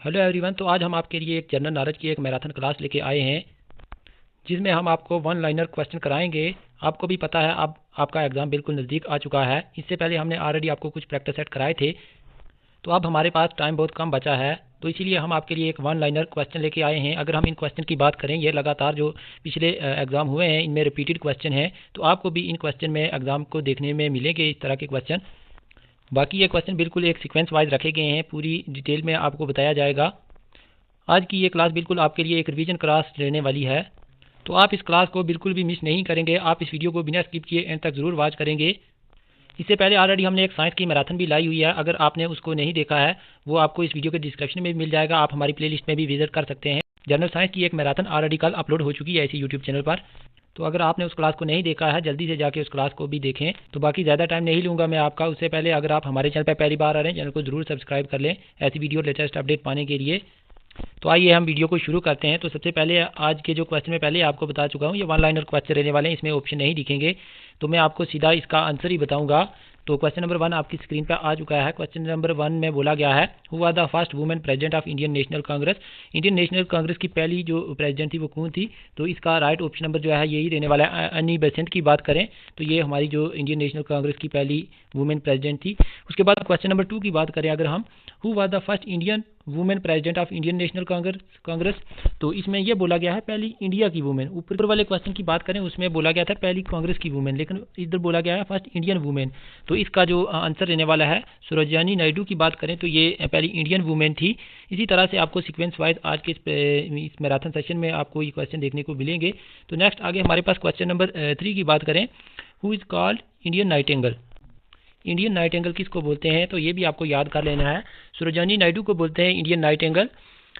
Hello everyone. तो आज हम आपके लिए एक जनरल नॉलेज की एक मैराथन क्लास लेके आए हैं जिसमें हम आपको वन लाइनर क्वेश्चन कराएंगे। आपको भी पता है अब आपका एग्ज़ाम बिल्कुल नज़दीक आ चुका है। इससे पहले हमने ऑलरेडी आपको कुछ प्रैक्टिस सेट कराए थे, तो अब हमारे पास टाइम बहुत कम बचा है, तो इसीलिए हम आपके लिए एक वन लाइनर क्वेश्चन लेके आए हैं। अगर हम इन क्वेश्चन की बात करें, ये लगातार जो पिछले एग्ज़ाम हुए हैं इनमें रिपीटेड क्वेश्चन हैं, तो आपको भी इन क्वेश्चन में एग्ज़ाम को देखने में मिलेंगे इस तरह के क्वेश्चन। बाकी ये क्वेश्चन बिल्कुल एक सीक्वेंस वाइज रखे गए हैं, पूरी डिटेल में आपको बताया जाएगा। आज की ये क्लास बिल्कुल आपके लिए एक रिवीजन क्लास रहने वाली है, तो आप इस क्लास को बिल्कुल भी मिस नहीं करेंगे। आप इस वीडियो को बिना स्किप किए एंड तक ज़रूर वॉच करेंगे। इससे पहले ऑलरेडी हमने एक साइंस की मैराथन भी लाई हुई है, अगर आपने उसको नहीं देखा है वो आपको इस वीडियो के डिस्क्रिप्शन में भी मिल जाएगा। आप हमारी प्लेलिस्ट में भी विजिट कर सकते हैं। जनरल साइंस की एक मैराथन ऑलरेडी कल अपलोड हो चुकी है इसी यूट्यूब चैनल पर, तो अगर आपने उस क्लास को नहीं देखा है जल्दी से जाके उस क्लास को भी देखें। तो बाकी ज़्यादा टाइम नहीं लूँगा मैं आपका। उससे पहले अगर आप हमारे चैनल पर पहली बार आ रहे हैं, चैनल को जरूर सब्सक्राइब कर लें ऐसी वीडियो लेटेस्ट अपडेट पाने के लिए। तो आइए हम वीडियो को शुरू करते हैं। तो सबसे पहले आज के जो क्वेश्चन में पहले आपको बता चुका हूँ, ये वन लाइनर क्वेश्चन रहने वाले हैं, इसमें ऑप्शन नहीं दिखेंगे, तो मैं आपको सीधा इसका आंसर ही बताऊंगा। तो क्वेश्चन नंबर 1 आपकी स्क्रीन पर आ चुका है। क्वेश्चन नंबर 1 में बोला गया है, who are the first women president of Indian National Congress. Indian National Congress की पहली जो प्रेसिडेंट थी वो कौन थी? तो इसका राइट ऑप्शन नंबर जो है यही रहने वाला है, अनी बेसेंट की बात करें तो ये हमारी जो इंडियन नेशनल कांग्रेस की पहली वुमेन प्रेसिडेंट थी। उसके बाद क्वेश्चन नंबर 2 की बात करें अगर हम, who was the first Indian women president of Indian National Congress, तो इसमें यह बोला गया है पहली इंडिया की वुमेन। ऊपर वाले क्वेश्चन की बात करें उसमें बोला गया था पहली कांग्रेस की वुमेन, लेकिन इधर बोला गया है फर्स्ट इंडियन वुमेन। तो इसका जो आंसर रहने वाला है, सरोजिनी नायडू की बात करें तो ये पहली इंडियन वुमेन थी। इसी तरह से आपको सीक्वेंस वाइज आज के इस मैराथन सेशन में आपको ये क्वेश्चन देखने को मिलेंगे। तो नेक्स्ट आगे हमारे पास क्वेश्चन नंबर 3 की बात करें, who is called Indian Nightingale. Indian Nightingale किसको बोलते हैं? तो ये भी आपको याद कर लेना है, सरोजिनी नायडू को बोलते हैं इंडियन नाइटिंगेल।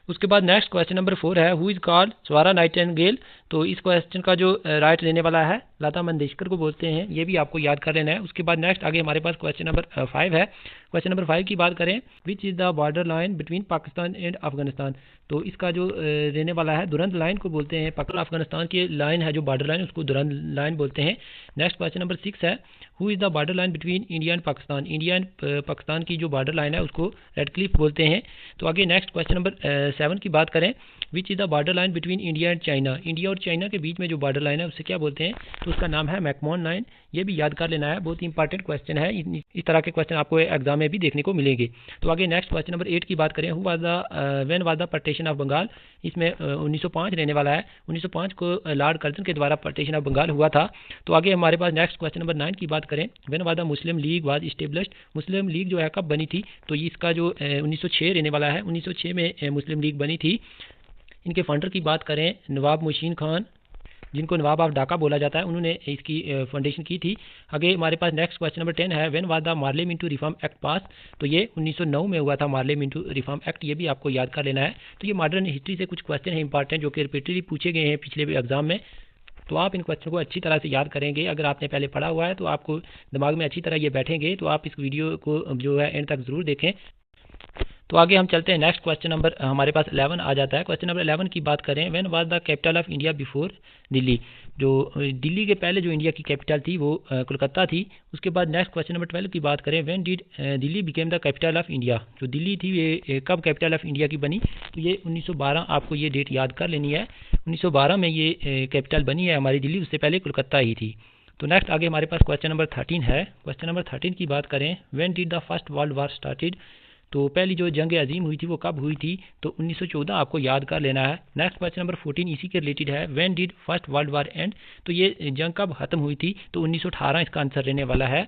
उसके बाद नेक्स्ट क्वेश्चन नंबर 4 है, who is called Swara Nightingale. तो इस क्वेश्चन का जो राइट रहने वाला है, लता मंगेशकर को बोलते हैं, ये भी आपको याद कर लेना है। उसके बाद नेक्स्ट आगे हमारे पास क्वेश्चन नंबर 5 है। क्वेश्चन नंबर 5 की बात करें, which is the border line between Pakistan and Afghanistan. तो इसका जो रहने वाला है, दुरंत लाइन को बोलते हैं। पाकिस्तान अफगानिस्तान की लाइन है जो बॉर्डर लाइन, उसको दुरंत लाइन बोलते हैं। नेक्स्ट क्वेश्चन नंबर 6 है, who is the border line between India and Pakistan. India and Pakistan की जो बॉर्डर लाइन है उसको रेड क्लिफ बोलते हैं। तो आगे नेक्स्ट क्वेश्चन नंबर 7 की बात करें, which is the border line between India and China. India और चाइना के बीच में जो बॉर्डर लाइन है उससे क्या बोलते हैं? तो उसका नाम है मैकमोहन लाइन। ये भी याद कर लेना है, बहुत ही इंपॉर्टेंट क्वेश्चन है। इस तरह के क्वेश्चन आपको एग्जाम में भी देखने को मिलेंगे। तो आगे नेक्स्ट क्वेश्चन नंबर 8 की बात करें, who was the when was the partition of Bengal. इसमें 1905 रहने वाला है। 1905 को लॉर्ड कर्जन के द्वारा पार्टीशन ऑफ बंगाल हुआ था। तो आगे हमारे पास नेक्स्ट क्वेश्चन नंबर 9 की बात करें, when was the Muslim league was established. Muslim league जो है कब बनी थी? तो इसका जो 1906 रहने वाला है। 1906 में मुस्लिम लीग बनी थी। इनके फाउंडर की बात करें, नवाब मुशीन खान, जिनको नवाब ऑफ ढाका बोला जाता है, उन्होंने इसकी फाउंडेशन की थी। आगे हमारे पास नेक्स्ट क्वेश्चन नंबर 10 है, when was the Morley Minto reform act पास। तो ये 1909 में हुआ था मार्ले मिंटो रिफॉर्म एक्ट, ये भी आपको याद कर लेना है। तो ये मॉडर्न हिस्ट्री से कुछ क्वेश्चन है इंपॉर्टेंट जो कि रिपीटेडली पूछे गए हैं पिछले एग्जाम में। तो आप इन क्वेश्चन को अच्छी तरह से याद करेंगे। अगर आपने पहले पढ़ा हुआ है तो आपको दिमाग में अच्छी तरह ये बैठेंगे। तो आप इस वीडियो को जो है एंड तक ज़रूर देखें। तो आगे हम चलते हैं, नेक्स्ट क्वेश्चन नंबर हमारे पास 11 आ जाता है। क्वेश्चन नंबर 11 की बात करें, when was the capital of India before Delhi. जो दिल्ली के पहले जो इंडिया की कैपिटल थी वो कोलकाता थी। उसके बाद नेक्स्ट क्वेश्चन नंबर 12 की बात करें, when did Delhi became the capital of India. जो दिल्ली थी ये कब कैपिटल ऑफ इंडिया की बनी? तो ये 1912, आपको ये डेट याद कर लेनी है। 1912 में ये कैपिटल बनी है हमारी दिल्ली, उससे पहले कोलकाता ही थी। तो नेक्स्ट आगे हमारे पास क्वेश्चन नंबर 13 है। क्वेश्चन नंबर 13 की बात करें, when did the first world war started. तो पहली जो जंग अजीम हुई थी वो कब हुई थी? तो 1914, आपको याद कर लेना है। नेक्स्ट क्वेश्चन नंबर 14 इसी के रिलेटेड है, when did first world war and. तो ये जंग कब खत्म हुई थी? तो 1918 इसका आंसर रहने वाला है।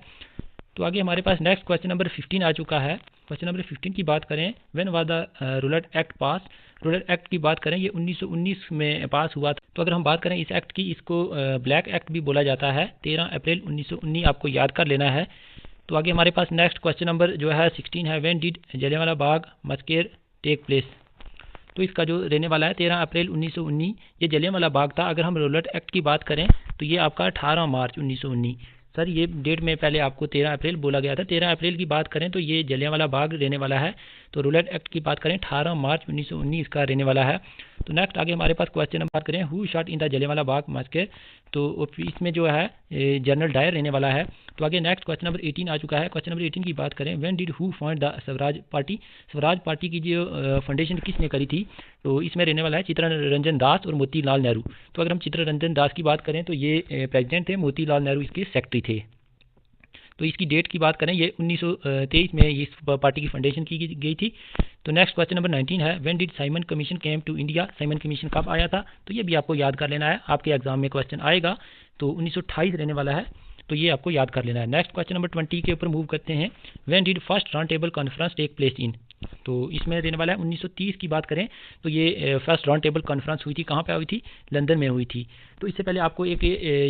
तो आगे हमारे पास नेक्स्ट क्वेश्चन नंबर 15 आ चुका है। क्वेश्चन नंबर 15 की बात करें, when was the ruler act pass. Ruler act की बात करें, ये 1919 में पास हुआ था। तो अगर हम बात करें इस एक्ट की, इसको ब्लैक एक्ट भी बोला जाता है। 13 अप्रैल 1919 आपको याद कर लेना है। तो आगे हमारे पास नेक्स्ट क्वेश्चन नंबर जो है 16 है, when did Jallianwala Bagh massacre take place. तो इसका जो रहने वाला है 13 अप्रैल 1919, ये जलियांवाला बाग था। अगर हम रूलर एक्ट की बात करें तो ये आपका 18 मार्च 1919। सर ये डेट में पहले आपको 13 अप्रैल बोला गया था। 13 अप्रैल की बात करें तो ये जलियांवाला बाग रहने वाला है। तो रूरल एक्ट की बात करें 18 मार्च 1919 का रहने वाला है। तो नेक्स्ट आगे हमारे पास क्वेश्चन नंबर बात करें who shot in the Jallianwala Bagh massacre, तो इसमें जो है जनरल डायर रहने वाला है। तो आगे नेक्स्ट क्वेश्चन नंबर 18 आ चुका है। क्वेश्चन नंबर 18 की बात करें when did who found the Swaraj party, Swaraj party की जो फाउंडेशन किसने करी थी, तो इसमें रहने वाला है चित्तरंजन दास और मोतीलाल नेहरू। तो अगर हम चित्तरंजन दास की बात करें तो ये प्रेसिडेंट थे, मोतीलाल नेहरू इसके सेक्रेटरी थे। तो इसकी डेट की बात करें ये 1923 में इस पार्टी की फाउंडेशन की गई थी। तो नेक्स्ट क्वेश्चन नंबर 19 है when did Simon Commission came to India, Simon Commission कब आया था, तो ये भी आपको याद कर लेना है, आपके एग्जाम में क्वेश्चन आएगा। तो 1928 रहने वाला है, तो ये आपको याद कर लेना है। नेक्स्ट क्वेश्चन नंबर 20 के ऊपर मूव करते हैं। When did first round table conference take place in, तो इसमें रहने वाला है 1930 की बात करें तो ये फर्स्ट राउंड टेबल कॉन्फ्रेंस हुई थी, कहाँ पे हुई थी, लंदन में हुई थी। तो इससे पहले आपको एक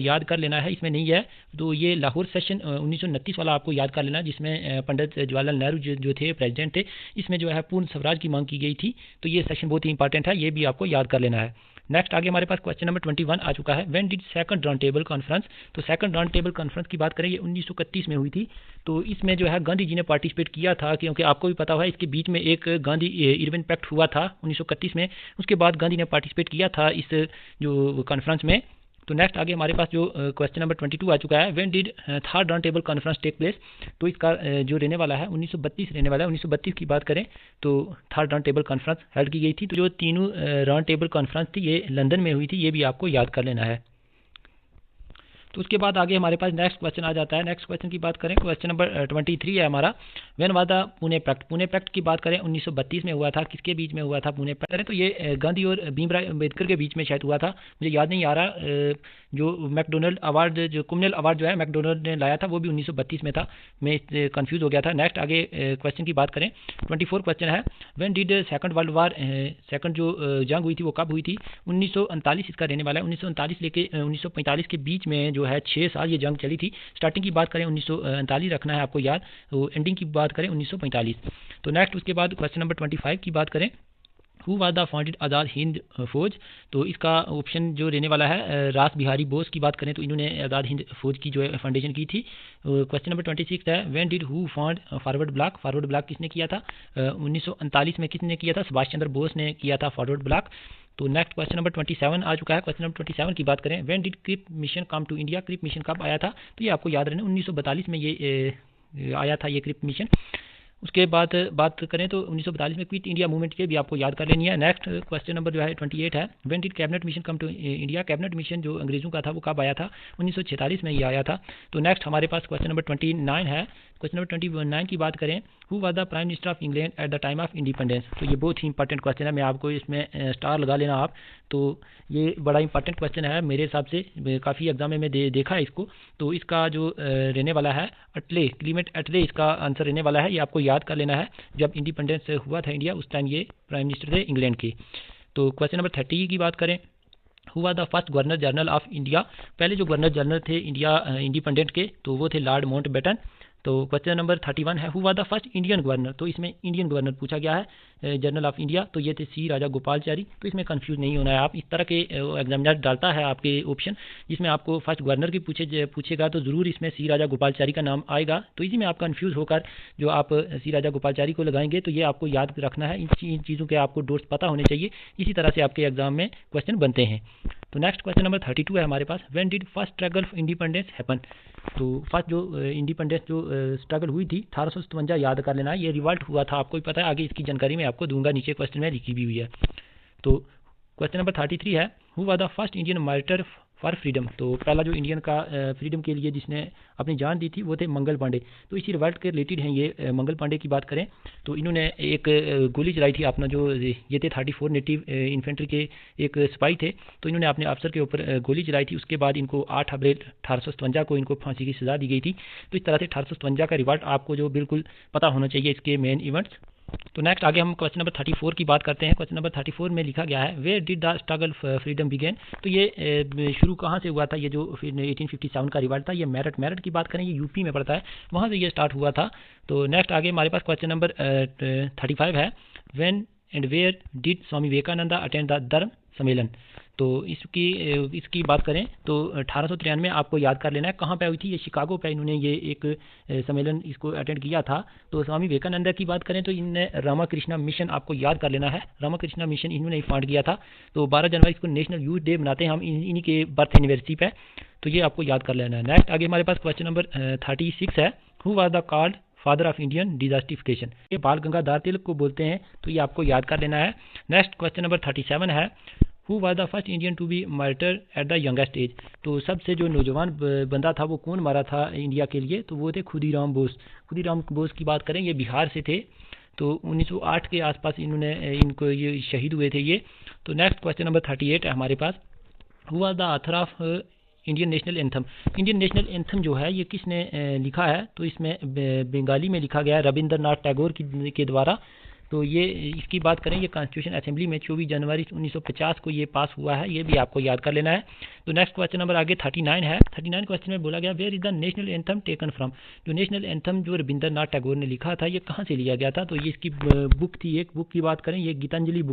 याद कर लेना है, इसमें नहीं है तो ये लाहौर सेशन 1929 वाला आपको याद कर लेना है, जिसमें पंडित जवाहरलाल नेहरू जो थे प्रेसिडेंट थे, इसमें जो है पूर्ण स्वराज की मांग की गई थी। तो ये सेशन बहुत ही इंपॉर्टेंट है, ये भी आपको याद कर लेना है। नेक्स्ट आगे हमारे पास क्वेश्चन नंबर 21 आ चुका है when did second round table conference, तो सेकंड राउंड टेबल कॉन्फ्रेंस की बात करें ये 1931 में हुई थी। तो इसमें जो है गांधी जी ने पार्टिसिपेट किया था, क्योंकि आपको भी पता हुआ है इसके बीच में एक गांधी इरविन पैक्ट हुआ था 1931 में, उसके बाद गांधी ने पार्टिसिपेट किया था इस जो कॉन्फ्रेंस में। तो नेक्स्ट आगे हमारे पास जो क्वेश्चन नंबर 22 आ चुका है when did third round table conference take place, तो इसका जो रहने वाला है 1932 रहने वाला है। 1932 की बात करें तो third round table conference held की गई थी। तो जो तीनों राउंड टेबल कॉन्फ्रेंस थी ये लंदन में हुई थी, ये भी आपको याद कर लेना है। तो उसके बाद आगे हमारे पास नेक्स्ट क्वेश्चन आ जाता है। नेक्स्ट क्वेश्चन की बात करें क्वेश्चन नंबर 23 है हमारा when was the Pune pact, Pune pact की बात करें 1932 में हुआ था, किसके बीच में हुआ था पुणे पैक्ट करें तो ये गांधी और भीमराव अम्बेडकर के बीच में शायद हुआ था, मुझे याद नहीं आ रहा। जो मैकडोनल्ड अवार्ड जो कम्युनल अवार्ड जो है मैकडोनल्ड ने लाया था वो भी 1932 में था, मैं कंफ्यूज हो गया था। नेक्स्ट आगे क्वेश्चन की बात करें 24 क्वेश्चन है when did second world war, second जो जंग हुई थी वो कब हुई थी, 1939 इसका रहने वाला है। 1939 लेके 1945 के बीच में जो है 6 साल ये जंग चली थी। स्टार्टिंग की बात करें 1939 रखना है आपको याद, तो एंडिंग की बात करें 1945। तो नेक्स्ट उसके बाद क्वेश्चन नंबर 25 की बात करें who was the founded Azad Hind फौज, तो इसका ऑप्शन जो रहने वाला है रास बिहारी बोस की बात करें तो इन्होंने आज़ाद हिंद फौज की जो है फाउंडेशन की थी। क्वेश्चन नंबर 26 है when did who found forward block, forward block किसने किया था, 1939 में किसने किया था, सुभाष चंद्र बोस ने किया था फॉरवर्ड ब्लॉक। तो नेक्स्ट क्वेश्चन नंबर 27 आ चुका है। क्वेश्चन नंबर 27 की बात करें when did Cripps mission come to India, Cripps mission कब आया था, तो ये आपको याद रहना 1942 में ये आया था ये क्रिप मिशन। उसके बाद बात करें तो 1942 में क्विट इंडिया मूवमेंट के भी आपको याद कर लेनी है। नेक्स्ट क्वेश्चन नंबर जो है 28 है when did cabinet mission come to India, cabinet mission जो अंग्रेजों का था वो कब आया था, 1946 में ये आया था। तो नेक्स्ट हमारे पास क्वेश्चन नंबर 29 है। क्वेश्चन नंबर 29 की बात करें who was the prime minister of England at the time of independence, तो ये बहुत ही इंपॉर्टेंट क्वेश्चन है, मैं आपको इसमें स्टार लगा लेना आप। तो ये बड़ा इंपॉर्टेंट क्वेश्चन है मेरे हिसाब से, काफ़ी एग्जाम में देखा है इसको। तो इसका जो रहने वाला है अटले, क्लीमेंट अटले इसका आंसर रहने वाला है, ये आपको याद कर लेना है। जब इंडिपेंडेंस हुआ था इंडिया उस टाइम ये प्राइम मिनिस्टर थे इंग्लैंड के। तो क्वेश्चन नंबर 30 की बात करें who was the first governor general of India, पहले जो गवर्नर जनरल थे इंडिया इंडिपेंडेंट के तो वो थे लॉर्ड माउंटबेटन। तो क्वेश्चन नंबर 31 है who was the first Indian governor, तो इसमें इंडियन गवर्नर पूछा गया है जनरल ऑफ इंडिया, तो ये थे सी राजा गोपालचारी। तो इसमें कंफ्यूज नहीं होना है आप, इस तरह के एग्जामिनर डालता है आपके ऑप्शन जिसमें आपको फर्स्ट गवर्नर की पूछेगा तो ज़रूर इसमें सी राजा गोपालचारी का नाम आएगा। तो इसी में आप कंफ्यूज होकर जो आप सी राजा गोपालचारी को लगाएंगे तो ये आपको याद रखना है, इन चीज़ों के आपको डोट्स पता होने चाहिए, इसी तरह से आपके एग्जाम में क्वेश्चन बनते हैं। तो नेक्स्ट क्वेश्चन नंबर 32 है हमारे पास when did first struggle for independence happen, तो फर्स्ट जो इंडिपेंडेंस जो स्ट्रगल हुई थी 1857 याद कर लेना है, ये रिवॉल्ट हुआ था, आपको भी पता है, आगे इसकी जानकारी मैं आपको दूंगा, नीचे क्वेश्चन में लिखी भी हुई है। तो क्वेश्चन नंबर 33 है who was the first Indian martyr for freedom, तो पहला जो इंडियन का फ्रीडम के लिए जिसने अपनी जान दी थी वो थे मंगल पांडे। तो इसी रिवॉल्ट के रिलेटेड हैं ये। मंगल पांडे की बात करें तो इन्होंने एक गोली चलाई थी, अपना जो ये थे 34 नेटिव इन्फेंट्री के एक सिपाही थे, तो इन्होंने अपने अफसर के ऊपर गोली चलाई थी। उसके बाद इनको 8 अप्रैल 1857 को इनको फांसी की सज़ा दी गई थी। तो इस तरह से 1857 का रिवॉल्ट आपको जो बिल्कुल पता होना चाहिए इसके मेन इवेंट्स। तो नेक्स्ट आगे हम क्वेश्चन नंबर 34 की बात करते हैं। क्वेश्चन नंबर 34 में लिखा गया है where did the struggle freedom begin, तो ये शुरू कहाँ से हुआ था, ये जो 1857 का रिवॉल्ट था ये मेरठ की बात करें ये यूपी में पड़ता है, वहाँ से ये स्टार्ट हुआ था। तो नेक्स्ट आगे हमारे पास क्वेश्चन नंबर 35 है when and where did Swami Vivekananda attend the Dharma Sammelan, तो इसकी बात करें तो 1893 आपको याद कर लेना है कहाँ पे हुई थी। ये शिकागो पे इन्होंने ये एक सम्मेलन इसको अटेंड किया था। तो स्वामी विवेकानंद की बात करें तो इनने रामाकृष्णा मिशन आपको याद कर लेना है। रामाकृष्णा मिशन इन्होंने फाउंड किया था। तो 12 जनवरी इसको नेशनल यूथ डे मनाते हैं हम इन्हीं के बर्थ एनिवर्सरी पे। तो ये आपको याद कर लेना है। नेक्स्ट आगे हमारे पास क्वेश्चन नंबर 36 है, who was the called father of Indian डिजास्टिफिकेशन। ये बाल गंगाधर तिलक को बोलते हैं। तो ये आपको याद कर लेना है। नेक्स्ट क्वेश्चन नंबर 37 है, who was the first Indian to be murder at the youngest age. तो सबसे जो नौजवान बंदा था वो कौन मारा था इंडिया के लिए, तो वो थे खुदीराम बोस। खुदीराम बोस की बात करें, ये बिहार से थे। तो 1908 के आसपास इनको ये शहीद हुए थे ये। तो नेक्स्ट क्वेश्चन नंबर 38 है हमारे पास, who was the author of Indian national anthem. Indian national anthem जो है ये किसने लिखा है, तो इसमें बंगाली में लिखा गया है रविंद्रनाथ टैगोर के द्वारा। तो ये इसकी बात करें, ये कॉन्स्टिट्यूशन असेंबली में 24 जनवरी 1950 को ये पास हुआ है। ये भी आपको याद कर लेना है। तो नेक्स्ट क्वेश्चन नंबर आगे 39 है। 39 क्वेश्चन में बोला गया, where is the national anthem taken from. जो नेशनल एंथम जो रविंद्रनाथ टैगोर ने लिखा था ये कहाँ से लिया गया था, तो ये इसकी बुक थी। एक बुक की बात करें, ये गीतांजलि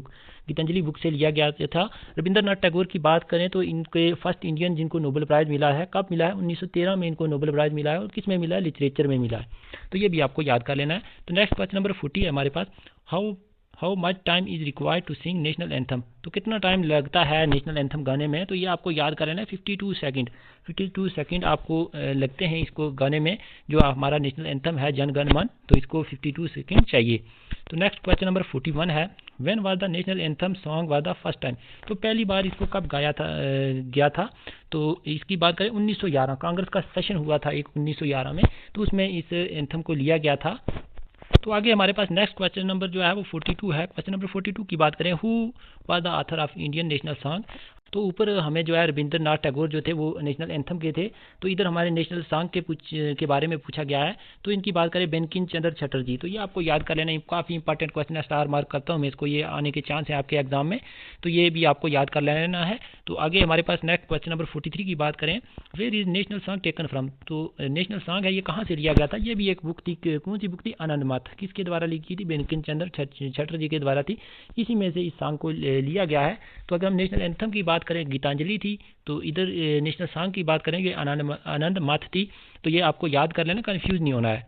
बुक से लिया गया था। रविंद्रनाथ टैगोर की बात करें तो इनके फर्स्ट इंडियन जिनको नोबेल प्राइज़ मिला है, कब मिला है, 1913 में इनको नोबेल प्राइज़ मिला है। और किस में मिला है, लिटरेचर में मिला है। तो ये भी आपको याद कर लेना है। तो नेक्स्ट क्वेश्चन नंबर 40 है हमारे पास, how much time is required to sing national anthem. तो कितना टाइम लगता है नेशनल एंथम गाने में, तो ये आपको याद कर लेना है। 52 सेकंड 52 सेकंड आपको लगते हैं इसको गाने में। जो हमारा नेशनल एंथम है जन गण मन, तो इसको 52 सेकंड चाहिए। तो नेक्स्ट क्वेश्चन नंबर 41 है, when was the national anthem song was the first time. तो पहली बार इसको कब गया था, तो इसकी बात करें 1911 कांग्रेस का सेशन हुआ था एक 1911 में। तो उसमें इस एंथम को लिया गया था। तो आगे हमारे पास नेक्स्ट क्वेश्चन नंबर जो है वो 42 है। क्वेश्चन नंबर 42 की बात करें, who was the author of Indian national song. तो ऊपर हमें जो है रविंद्रनाथ टैगोर जो थे वो नेशनल एंथम के थे। तो इधर हमारे नेशनल सॉन्ग के बारे में पूछा गया है। तो इनकी बात करें बंकिम चंद्र चटर्जी। तो ये आपको याद कर लेना, काफ़ी इंपॉर्टेंट क्वेश्चन है, स्टार मार्क करता हूँ मैं इसको, ये आने के चांस है आपके एग्जाम में। तो ये भी आपको याद कर लेना है। तो आगे हमारे पास नेक्स्ट क्वेश्चन नंबर 43 की बात करें, where is national song taken from. तो नेशनल सॉन्ग है ये कहाँ से लिया गया था, ये भी एक बुक थी। कौन सी बुक थी, आनंद माथ। किसके द्वारा लिखी थी, बंकिम चंद्र चटर्जी के द्वारा थी। इसी में से इस सॉन्ग को लिया गया है। तो अगर हम नेशनल एंथम की बात करें गीतांजलि थी, तो इधर नेशनल सॉन्ग की बात करेंगे आनंद माथ थी। तो ये आपको याद कर लेना, कंफ्यूज नहीं होना है।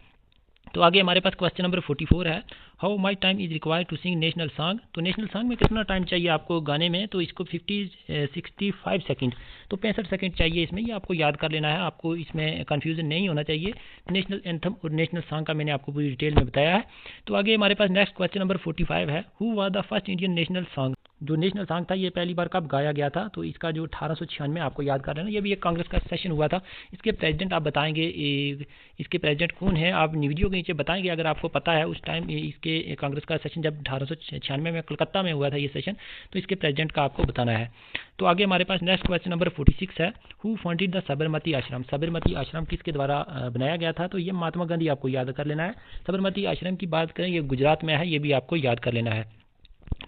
तो आगे हमारे पास क्वेश्चन नंबर 44 है, how much time is required to sing national song. तो नेशनल सॉन्ग में कितना टाइम चाहिए आपको गाने में, तो इसको 65 सेकंड, तो 65 सेकंड चाहिए इसमें। ये आपको याद कर लेना है, आपको इसमें कंफ्यूजन नहीं होना चाहिए। नेशनल एंथम और नेशनल सॉन्ग का मैंने आपको पूरी डिटेल में बताया है। तो आगे हमारे पास नेक्स्ट क्वेश्चन नंबर 45 है, who was the first Indian national song. जो नेशनल सॉन्ग था ये पहली बार कब गाया गया था, तो इसका जो 1896 आपको याद कर लेना। ये भी एक कांग्रेस का सेशन हुआ था। इसके प्रेसिडेंट आप बताएंगे, इसके प्रेसिडेंट कौन है आप वीडियो के नीचे बताएंगे अगर आपको पता है। उस टाइम इसके कांग्रेस का सेशन जब 1896 में कलकत्ता में हुआ था ये सेशन, तो इसके प्रेसिडेंट का आपको बताना है। तो आगे हमारे पास नेक्स्ट क्वेश्चन नंबर 46 है, हु फाउंडेड द साबरमती आश्रम। साबरमती आश्रम किसके द्वारा बनाया गया था, तो ये महात्मा गांधी आपको याद कर लेना है। साबरमती आश्रम की बात करें ये गुजरात में है, ये भी आपको याद कर लेना है।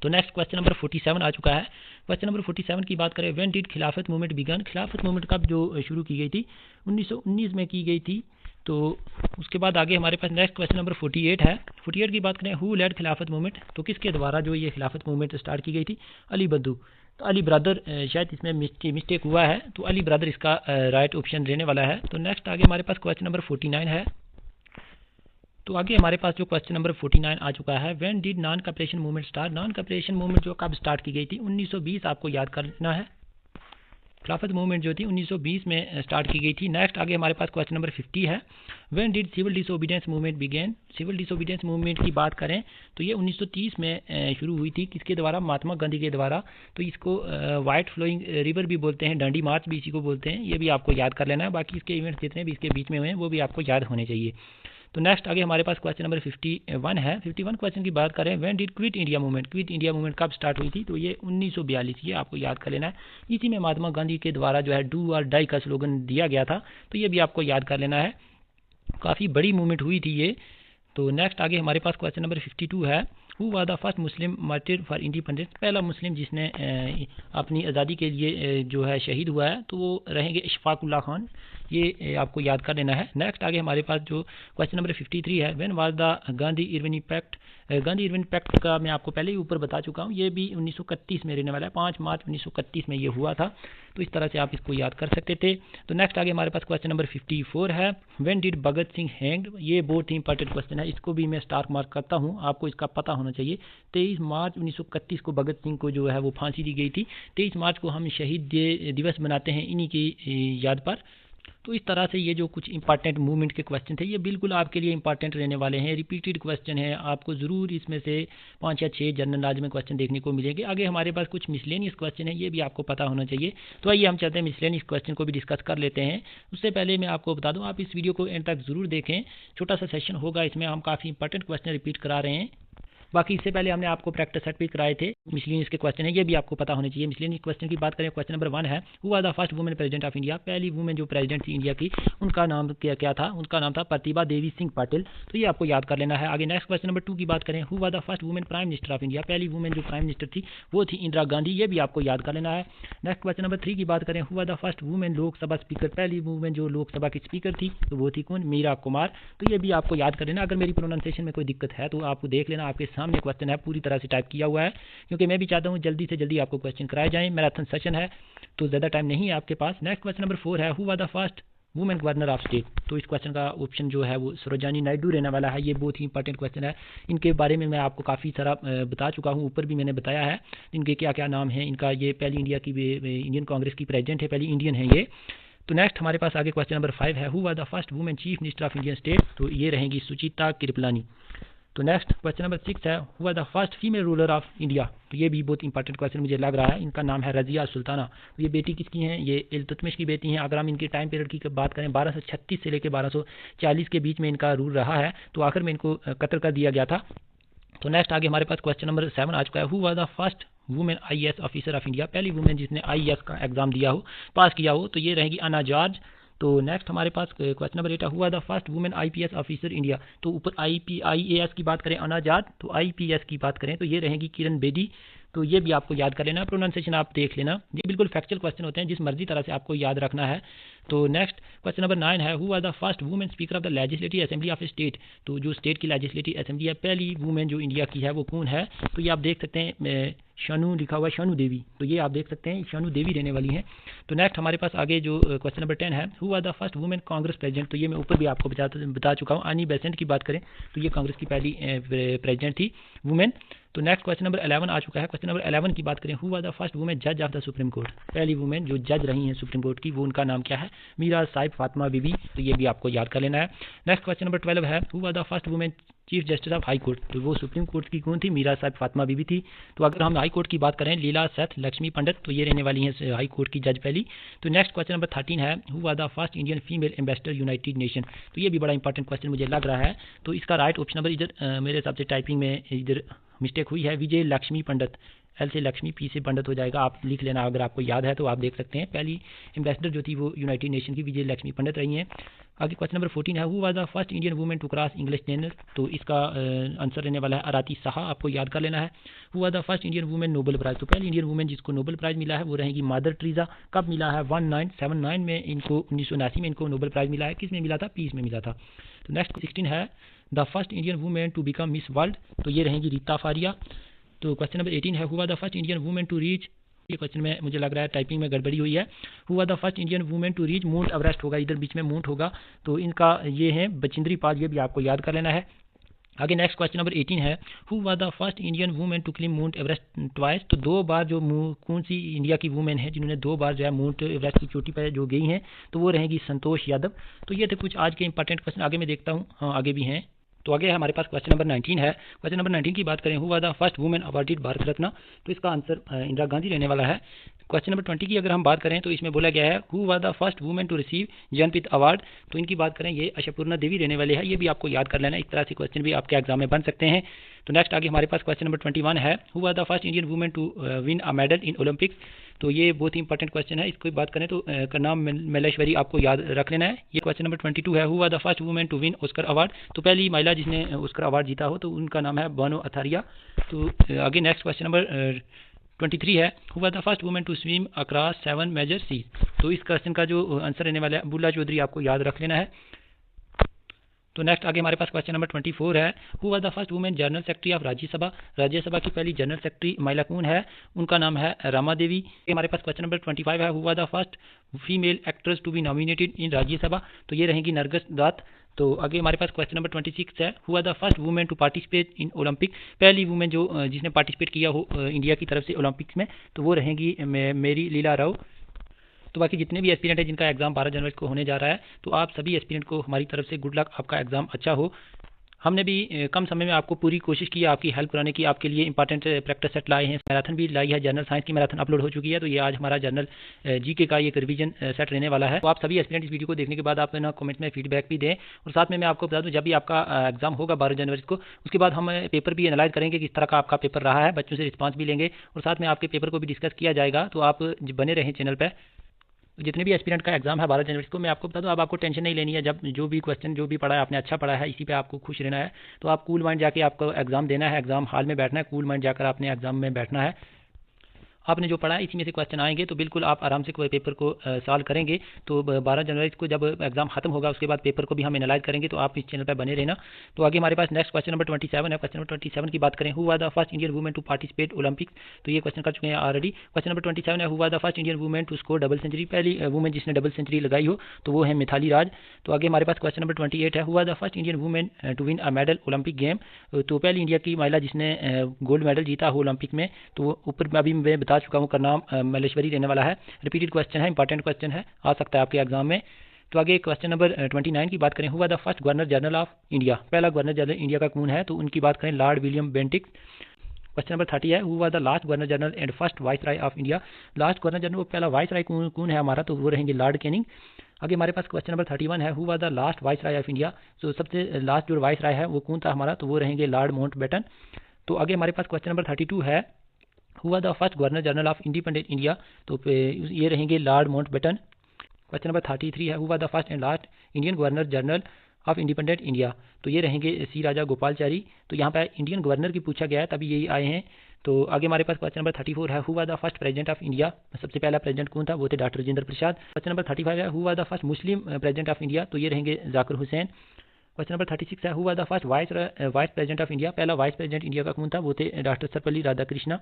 तो नेक्स्ट क्वेश्चन नंबर 47 आ चुका है। क्वेश्चन नंबर 47 की बात करें, व्हेन डिड खिलाफत मूवमेंट बिगन। खिलाफत मूवमेंट कब जो शुरू की गई थी, 1919 में की गई थी। तो उसके बाद आगे हमारे पास नेक्स्ट क्वेश्चन नंबर 48 है। 48 की बात करें, हु लेड खिलाफत मूवमेंट। तो किसके द्वारा जो ये खिलाफत मूवमेंट स्टार्ट की गई थी, अली बद्दू। तो अली ब्रदर, शायद इसमें मिस्टेक हुआ है, तो अली ब्रदर इसका राइट ऑप्शन रहने वाला है। तो नेक्स्ट आगे हमारे पास क्वेश्चन नंबर 49 है। तो आगे हमारे पास जो क्वेश्चन नंबर 49 आ चुका है, when did non cooperation movement start. Non cooperation movement जो कब स्टार्ट की गई थी, 1920 आपको याद करना है। खिलाफत मूवमेंट जो थी 1920 में स्टार्ट की गई थी। नेक्स्ट आगे हमारे पास क्वेश्चन नंबर 50 है, when did civil disobedience movement begin. Civil disobedience movement की बात करें तो ये 1930 में शुरू हुई थी। किसके द्वारा, महात्मा गांधी के द्वारा। तो इसको वाइट फ्लोइंग रिवर भी बोलते हैं, डांडी मार्च भी इसी को बोलते हैं। ये भी आपको याद कर लेना है। बाकी इसके इवेंट्स जितने भी इसके बीच में हुए हैं वो भी आपको याद होने चाहिए। तो नेक्स्ट आगे हमारे पास क्वेश्चन नंबर 51 है। 51 क्वेश्चन की बात करें, when did quit India movement. Quit India movement कब स्टार्ट हुई थी, तो ये 1942, ये आपको याद कर लेना है। इसी में महात्मा गांधी के द्वारा जो है डू और डाई का स्लोगन दिया गया था। तो ये भी आपको याद कर लेना है, काफ़ी बड़ी मूवमेंट हुई थी ये। तो नेक्स्ट आगे हमारे पास क्वेश्चन नंबर 52 है, who was the first Muslim martyr for independence. पहला मुस्लिम जिसने अपनी आज़ादी के लिए जो है शहीद हुआ है, तो वो रहेंगे इशफाकुल्ला खान। ये आपको याद कर लेना है। नेक्स्ट आगे हमारे पास जो क्वेश्चन नंबर 53 है, when was the Gandhi Irwin pact Gandhi Irwin pact का मैं आपको पहले ही ऊपर बता चुका हूँ, ये भी 1931 में रहने वाला है, 5 मार्च 1931 में ये हुआ था। तो इस तरह से आप इसको याद कर सकते थे। तो नेक्स्ट आगे हमारे पास क्वेश्चन नंबर 54 है, when did Bhagat Singh hanged. ये बहुत ही इंपॉर्टेंट क्वेश्चन है, इसको भी मैं स्टार मार्क करता हूँ, आपको इसका पता होना चाहिए। 23 मार्च 1931 को भगत सिंह को जो है वो फांसी दी गई थी। 23 मार्च को हम शहीद दिवस मनाते हैं इन्हीं की याद पर। तो इस तरह से ये जो कुछ इंपॉर्टेंट मूवमेंट के क्वेश्चन थे ये बिल्कुल आपके लिए इंपॉर्टेंट रहने वाले हैं, रिपीटेड क्वेश्चन है, आपको ज़रूर इसमें से 5 या 6 जनरल नॉलेज में क्वेश्चन देखने को मिलेंगे। आगे हमारे पास कुछ मिसलेनियस क्वेश्चन है, ये भी आपको पता होना चाहिए। तो आइए हम चलते हैं मिसलेनियस क्वेश्चन को भी डिस्कस कर लेते हैं। उससे पहले मैं आपको बता दूँ, आप इस वीडियो को एंड तक ज़रूर देखें, छोटा सा सेशन होगा, इसमें हम काफ़ी इंपॉर्टेंट क्वेश्चन रिपीट करा रहे हैं। बाकी इससे पहले हमने आपको प्रैक्टिस सेट भी कराए थे, मिसलेनियस के क्वेश्चन है, ये भी आपको पता होने चाहिए। मिसलेनियस क्वेश्चन की बात करें, क्वेश्चन नंबर 1 है, who are the first women president of India. पहली वुमेन जो प्रेसिडेंट थी इंडिया की, उनका नाम क्या था, उनका नाम था प्रतिभा देवी सिंह पाटिल। तो ये आपको याद कर लेना है। आगे नेक्स्ट क्वेश्चन नंबर 2 की बात करें, who are the first women prime minister of India. पहली वुमेन जो प्राइम मिनिस्टर थी वो थी इंदिरा गांधी, ये भी आपको याद कर लेना है। नेक्स्ट क्वेश्चन नंबर 3 की बात करें, who are the first women Lok Sabha speaker. पहली वुमेन जो लोकसभा की स्पीकर थी तो वो थी कौन, मीरा कुमार। तो ये भी आपको याद कर लेना। अगर मेरी प्रोनाउंसिएशन में कोई दिक्कत है तो आप देख लेना, आपके सामने क्वेश्चन है, पूरी तरह से टाइप किया हुआ है, क्योंकि मैं भी चाहता हूं जल्दी से जल्दी आपको क्वेश्चन कराए जाएं। मैराथन सेशन है तो ज़्यादा टाइम नहीं है आपके पास। नेक्स्ट क्वेश्चन नंबर 4 है, who are the first women governor of state. तो इस क्वेश्चन का ऑप्शन जो है वो सरोजिनी नायडू रहने वाला है। ये बहुत ही इंपॉर्टेंट क्वेश्चन है, इनके बारे में मैं आपको काफ़ी सारा बता चुका हूँ, ऊपर भी मैंने बताया है इनके क्या क्या नाम है इनका। ये पहली इंडिया की इंडियन कांग्रेस की प्रेसिडेंट है, पहली इंडियन है ये। तो नेक्स्ट हमारे पास आगे क्वेश्चन नंबर 5 है, who are the first women chief minister of Indian state. तो ये रहेंगी सुचिता कृपलानी। तो नेक्स्ट क्वेश्चन नंबर 6 है, who are the first female ruler of India. तो ये भी बहुत इंपॉर्टेंट क्वेश्चन मुझे लग रहा है, इनका नाम है रजिया सुल्ताना। तो ये बेटी किसकी हैं, ये इल्तुतमिश की बेटी हैं। अगर हम इनके टाइम पीरियड की बात करें, 1236 से लेकर 1240 के बीच में इनका रूल रहा है। तो आखिर में इनको कत्ल कर दिया गया था। तो नेक्स्ट आगे हमारे पास क्वेश्चन नंबर 7 आ चुका है, who are the first women IAS officer of India. पहली वुमेन जिसने IAS का एग्जाम दिया हो, पास किया हो, तो ये रहेगी अन्ना जॉर्ज। तो नेक्स्ट हमारे पास क्वेश्चन नंबर 8 है, who are the first women IPS officer India. तो ऊपर IAS की बात करें अन्ना जॉर्ज, तो IPS की बात करें तो ये रहेंगी किरण बेदी। तो ये भी आपको याद कर लेना, प्रोनाउंसिएशन आप देख लेना, ये बिल्कुल फैक्चुअल क्वेश्चन होते हैं, जिस मर्जी तरह से आपको याद रखना है। तो नेक्स्ट क्वेश्चन नंबर 9 है, who are the first women speaker of the legislative assembly of state. तो जो स्टेट की लेजिस्लेटिव असेंबली है, पहली वुमेन जो इंडिया की है वो कौन है। तो ये आप देख सकते हैं, शानू लिखा हुआ है, शानू देवी। तो ये आप देख सकते हैं शानू देवी रहने वाली हैं। तो नेक्स्ट हमारे पास आगे जो क्वेश्चन नंबर 10 है, who are the first women Congress president. तो ये मैं ऊपर भी आपको बता चुका हूँ। आनी बेसेंट की बात करें तो ये कांग्रेस की पहली प्रेसिडेंट थी वुमेन। तो नेक्स्ट क्वेश्चन नंबर 11 आ चुका है। क्वेश्चन नंबर 11 की बात करें, who are the first women जज ऑफ द सुप्रीम कोर्ट। पहली वुमेन जो जज रही हैं सुप्रीम कोर्ट की, वो उनका नाम क्या है, मीरा साहिब फातिमा बीबी। तो ये भी आपको याद कर लेना है। नेक्स्ट क्वेश्चन नंबर 12 है, who are the first women chief justice of high court. तो वो सुप्रीम कोर्ट की कौन थी, मीरा साहिब फातिमा बीबी थी। तो अगर हम हाई कोर्ट की बात करें, लीला सेठ लक्ष्मी पंडित। तो ये रहने वाली हैं हाई कोर्ट की जज पहली। तो नेक्स्ट क्वेश्चन नंबर 13 है, who are the first Indian female ambassador united nation. तो ये भी बड़ा इंपॉर्टेंट क्वेश्चन मुझे लग रहा है। तो इसका राइट ऑप्शन नंबर इधर मेरे हिसाब से टाइपिंग में इधर मिस्टेक हुई है, विजय लक्ष्मी पंडित। एल से लक्ष्मी, पी से पंडित हो जाएगा, आप लिख लेना अगर आपको याद है तो आप देख सकते हैं। पहली एम्बेसडर जो थी वो यूनाइटेड नेशन की विजय लक्ष्मी पंडित रही हैं। आगे क्वेश्चन नंबर 14 है, who was the first Indian women to cross English channel. तो इसका आंसर रहने वाला है अराती शाह, आपको याद कर लेना है। Who was the first Indian women Nobel prize. तो पहली इंडियन वुमेन जिसको नोबेल प्राइज मिला है वो रहेगी मदर टेरेसा। कब मिला है, 1979 में इनको, 1979 में इनको नोबेल प्राइज मिला है। किस में मिला था, पीस में मिला था। तो नेक्स्ट 16 है, the first Indian women to become Miss World. तो ये रहेंगी रीता फारिया। तो क्वेश्चन नंबर 18 है, who was the first Indian women to reach. ये क्वेश्चन में मुझे लग रहा है टाइपिंग में गड़बड़ी हुई है। Who was the first Indian women to reach Mount Everest होगा, इधर बीच में माउंट होगा। तो इनका ये है बचिंद्री पाल, ये भी आपको याद कर लेना है। आगे नेक्स्ट क्वेश्चन नंबर 18 है, who was the first Indian women to climb Mount Everest twice. तो दो बार जो कौन सी इंडिया की वुमेन है जिन्होंने दो बार जो है माउंट एवरेस्ट की चोटी पर जो गई हैं, तो वो रहेंगी संतोष यादव। तो ये थे कुछ आज के इंपॉर्टेंट क्वेश्चन। आगे मैं देखता हूँ, हाँ आगे भी हैं। तो आगे हमारे पास क्वेश्चन नंबर 19 है। क्वेश्चन नंबर 19 की बात करें, who was the first women awarded Bharat Ratna. तो इसका आंसर इंदिरा गांधी रहने वाला है। क्वेश्चन नंबर 20 की अगर हम बात करें तो इसमें बोला गया है, who was the first women to receive Jnanpith award. तो इनकी बात करें, ये आशापूर्णा देवी रहने वाले हैं। ये भी आपको याद कर लेना, इस तरह से क्वेश्चन भी आपके एग्जाम में बन सकते हैं। तो नेक्स्ट आगे हमारे पास क्वेश्चन नंबर 21 है, who was the first Indian women to win a medal in Olympics. तो ये बहुत ही इंपॉर्टेंट क्वेश्चन है, इसको बात करें तो का नाम मल्लेश्वरी आपको याद रख लेना है। ये क्वेश्चन नंबर 22 है, who was the first women to win Oscar award. तो पहली महिला जिसने ऑस्कर अवार्ड जीता हो तो उनका नाम है बानो अथारिया। तो आगे नेक्स्ट क्वेश्चन नंबर 23 है, who was the first women to swim across 7 major sea. तो इस क्वेश्चन का जो आंसर रहने वाला है अब्दुल्ला चौधरी, आपको याद रख लेना है। तो नेक्स्ट आगे हमारे पास क्वेश्चन नंबर 24 है, who was the first women general secretary of Rajya Sabha. Rajya Sabha की पहली जनरल सेक्रेटरी महिला कौन है, उनका नाम है रमा देवी। हमारे पास क्वेश्चन नंबर 25 है, who was the first female actress to be nominated in Rajya Sabha. तो ये रहेंगी नरगिस दत्त। तो आगे हमारे पास क्वेश्चन नंबर 26 है, who was the first women to participate in Olympic. पहली वुमेन जो जिसने पार्टिसिपेट किया हो इंडिया की तरफ से ओलंपिक्स में, तो वो रहेंगी मेरी लीला राव। तो बाकी जितने भी एस्पिरेंट है जिनका एग्जाम 12 जनवरी को होने जा रहा है, तो आप सभी एस्पिरेंट को हमारी तरफ से गुड लक, आपका एग्जाम अच्छा हो। हमने भी कम समय में आपको पूरी कोशिश की आपकी हेल्प कराने की, आपके लिए इंपॉर्टेंट प्रैक्टिस सेट लाए हैं, मैराथन भी लाई है, जनरल साइंस की मैराथन अपलोड हो चुकी है। तो ये आज हमारा जनरल जीके का एक रिवीजन सेट रहने वाला है। तो आप सभी एस्पिरेंट इस वीडियो को देखने के बाद आप ना कमेंट में फीडबैक भी दें, और साथ में मैं आपको बता दूं जब भी आपका एग्जाम होगा 12 जनवरी को, उसके बाद हम पेपर भी एनालाइज करेंगे किस तरह का आपका पेपर रहा है, बच्चों से रिस्पांस भी लेंगे और साथ में आपके पेपर को भी डिस्कस किया जाएगा। तो आप बने रहें चैनल पर। जितने भी एस्पिरेंट का एग्जाम है 12 जनवरी को, मैं आपको बता दूं अब आपको टेंशन नहीं लेनी है। जब जो भी क्वेश्चन जो भी पढ़ा है आपने अच्छा पढ़ा है, इसी पे आपको खुश रहना है। तो आप कूल माइंड जाके आपको एग्जाम देना है, एग्जाम हॉल में बैठना है, कूल माइंड जाकर आपने एग्जाम में बैठना है। आपने जो पढ़ा है इसी में से क्वेश्चन आएंगे, तो बिल्कुल आप आराम से कोई पेपर को सॉल्व करेंगे। तो 12 जनवरी को जब एग्जाम खत्म होगा उसके बाद पेपर को भी हम एनालाइज करेंगे। तो आप इस चैनल पर बने रहना। तो आगे हमारे पास नेक्स्ट क्वेश्चन नंबर 27 है। क्वेश्चन नंबर 27 की बात करें, who was the first Indian women to participate Olympics. तो ये क्वेश्चन कर चुके हैं ऑलरेडी। क्वेश्चन नंबर 27 है, who was the first Indian women to score double century. पहली वुमेन जिसने डबल सेंचुरी लगाई हो तो वो है मिथाली राज। तो आगे हमारे पास क्वेश्चन नंबर 28 है, who was the first Indian women to win a medal Olympic game. तो पहली इंडिया की महिला जिसने गोल्ड मेडल जीता हो ओलंपिक में, तो ऊपर अभी मैं बता चुका हूँ, का नाम मलेश्वरी रहने वाला है। रिपीटेड क्वेश्चन है, इंपॉर्टेंट क्वेश्चन है, आ सकता है आपके एग्जाम में। तो आगे क्वेश्चन नंबर 29 की बात करें, who was the first governor general of India. पहला गवर्नर जनरल इंडिया का कौन है, तो उनकी बात करें Lord William Bentinck. Question number 30 है, who was the last governor general and first viceroy of India. Last governor general पहला वाइस राय कौन है हमारा, तो वो रहेंगे लॉर्ड कैनिंग। आगे हमारे पास क्वेश्चन नंबर 31 है, who was the last viceroy of India. तो सबसे लास्ट जो वाइस राय है वो कौन था हमारा, तो वो रहेंगे लॉर्ड माउंटबेटन। तो आगे हमारे पास क्वेश्चन नंबर 32 है, who was the first governor general of independent India. तो ये रहेंगे लॉर्ड माउंटबेटन। क्वेश्चन नंबर 33 है, who was the first and last Indian governor general of independent India. तो ये रहेंगे सी राजा गोपालचारी। तो यहाँ पर इंडियन गवर्नर की पूछा गया है तभी यही आए हैं। तो आगे हमारे पास क्वेश्चन नंबर 34 है, who was the first president of India. सबसे पहला प्रेसिडेंट कौन था, वो थे doctor Rajendra Prasad. Question number 35 है, who was the first Muslim president of India. तो ये रहेंगे जाकिर हुसैन। क्वेश्चन नंबर 36 है, who was the first vice president of India. पहला वाइस प्रेसिडेंट इंडिया का कौन था, वो थे doctor Sarvepalli Radhakrishna.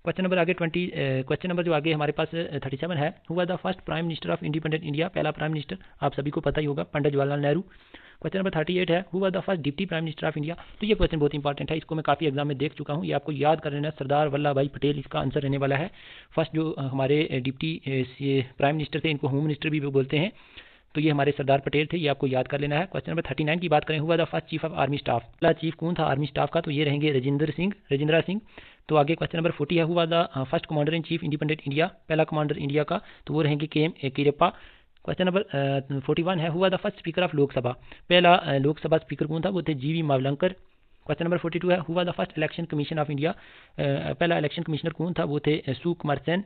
Question number आगे क्वेश्चन नंबर जो आगे हमारे पास 37 है, who was the first prime minister of independent India. पहला प्राइम मिनिस्टर आप सभी को पता ही होगा, पंडित जवाहरलाल नेहरू। क्वेश्चन नंबर 38 है, who was the first deputy prime minister of India. तो ये क्वेश्चन बहुत इंपॉर्टेंट है, इसको मैं काफ़ी एग्जाम में देख चुका हूँ, ये आपको याद कर लेना। सरदार वल्लभ भाई पटेल इसका आंसर रहने वाला है। फर्स्ट जो हमारे डिप्टी प्राइम मिनिस्टर थे, इनको होम मिनिस्टर भी बोलते हैं, तो ये हमारे सरदार पटेल थे, ये आपको याद कर लेना है। क्वेश्चन नंबर 39 की बात करें, who was the first chief of army staff. पहला चीफ कौन था आर्मी स्टाफ का, तो ये रहेंगे राजेंद्र सिंह। तो आगे क्वेश्चन नंबर 40 है, who was the first commander in chief independent India. पहला कमांडर इंडिया का तो वो रहेंगे के एम कीरप्पा। क्वेश्चन नंबर 41 है, who was the first speaker of Lok Sabha. पहला लोकसभा स्पीकर कौन था, वो थे जी वी मावलंकर। क्वेश्चन नंबर 42 है, who was the first election commission of India. पहला इलेक्शन कमिश्नर कौन था, वो थे सुकुमार सेन।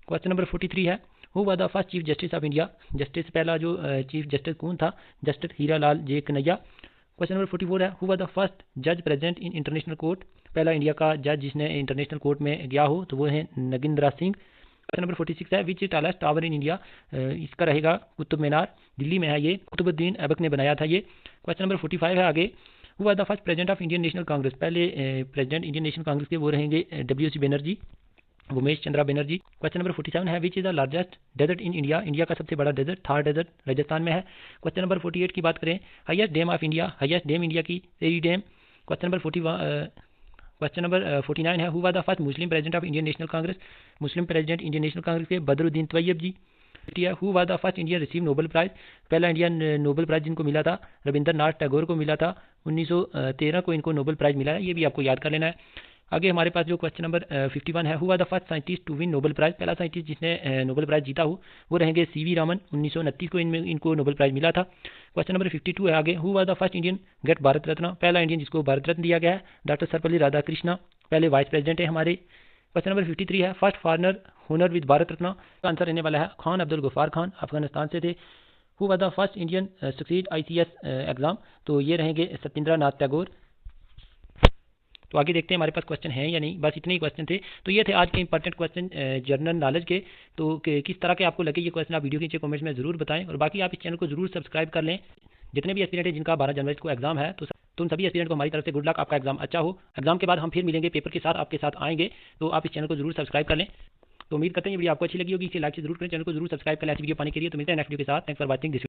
क्वेश्चन नंबर 43 है, who was the first chief justice of India. Justice पहला जो चीफ जस्टिस कौन था, जस्टिस हीरालाल जे कन्हैया। क्वेश्चन नंबर 44 है, हुआ द फर्स्ट जज प्रेजेंट इन इंटरनेशनल कोर्ट। पहला इंडिया का जज जिसने इंटरनेशनल कोर्ट में गया हो तो वो है नगिंद्रा सिंह। क्वेश्चन नंबर 46 है, विच टालेस्ट टावर इन इंडिया। इसका रहेगा कुतुब मीनार, दिल्ली में है ये, कुतुबुद्दीन ऐबक ने बनाया था ये। क्वेश्चन नंबर 45 है आगे, who was the first president of Indian National Congress. पहले प्रेसिडेंट इंडियन नेशनल कांग्रेस के वो रहेंगे WC Banerjee, Umesh Chandra Banerjee. Question number 47 है, which is the largest desert in India. India का सबसे बड़ा डेजर्ट थार डेजर्ट राजस्थान में है। क्वेश्चन नंबर 48 की बात करें, highest dam of India. Highest dam India की एरी डैम। क्वेश्चन नंबर 49 है, who was the first Muslim president of Indian National Congress. Muslim president Indian National Congress के Badruddin Tyab ji. Who was the first Indian receive Nobel prize. पहला Indian Nobel prize जिनको मिला था रविंद्रनाथ टैगोर को मिला था, 1913 को इनको नोबेल प्राइज मिला है, ये भी आपको याद कर लेना है। आगे हमारे पास जो क्वेश्चन नंबर 51 है, who was the first scientist to win Nobel prize. पहला साइंटिस्ट जिसने नोबेल प्राइज जीता हो वो रहेंगे CV रामन, 1929 को इनको नोबेल प्राइज मिला था। क्वेश्चन नंबर 52 है आगे, who was the first Indian get Bharat Ratna. पहला इंडियन जिसको भारत रत्न दिया गया है डॉक्टर सर्वपल्ली राधाकृष्णा, पहले वाइस प्रेसिडेंट है हमारे। क्वेश्चन नंबर 53 है, first foreigner honour with Bharat Ratna. का आंसर रहने वाला है खान अब्दुल गफ्फार खान, अफगानिस्तान से थे। Who was the first Indian succeed ICS exam, तो ये रहेंगे सत्येंद्र नाथ टैगोर। तो आगे देखते हैं हमारे पास क्वेश्चन है या नहीं, बस इतने ही क्वेश्चन थे। तो ये थे आज के इंपॉर्टेंट क्वेश्चन जनरल नॉलेज के। तो किस तरह के आपको लगे ये क्वेश्चन आप वीडियो के नीचे कमेंट्स में ज़रूर बताएं, और बाकी आप इस चैनल को ज़रूर सब्सक्राइब कर लें जितने भी एस्पिरेंट हैं जिनका 12 जनवरी को एग्जाम है, तो तुम सभी एस्पिरेंट को हमारी तरफ से गुड लक, आपका एग्जाम अच्छा हो। एग्जाम के बाद हम फिर मिलेंगे पेपर के साथ, आपके साथ आएंगे, तो आप इस चैनल को जरूर सब्सक्राइब कर लें। तो उम्मीद करते हैं ये वीडियो आपको अच्छी लगी होगी, इसे लाइक से जरूर करें, चैनल को जरूर सब्सक्राइब करें ऐसी वीडियो पाने के लिए। तो मिलते हैं नेक्स्ट वीडियो के साथ। Thanks for watching this.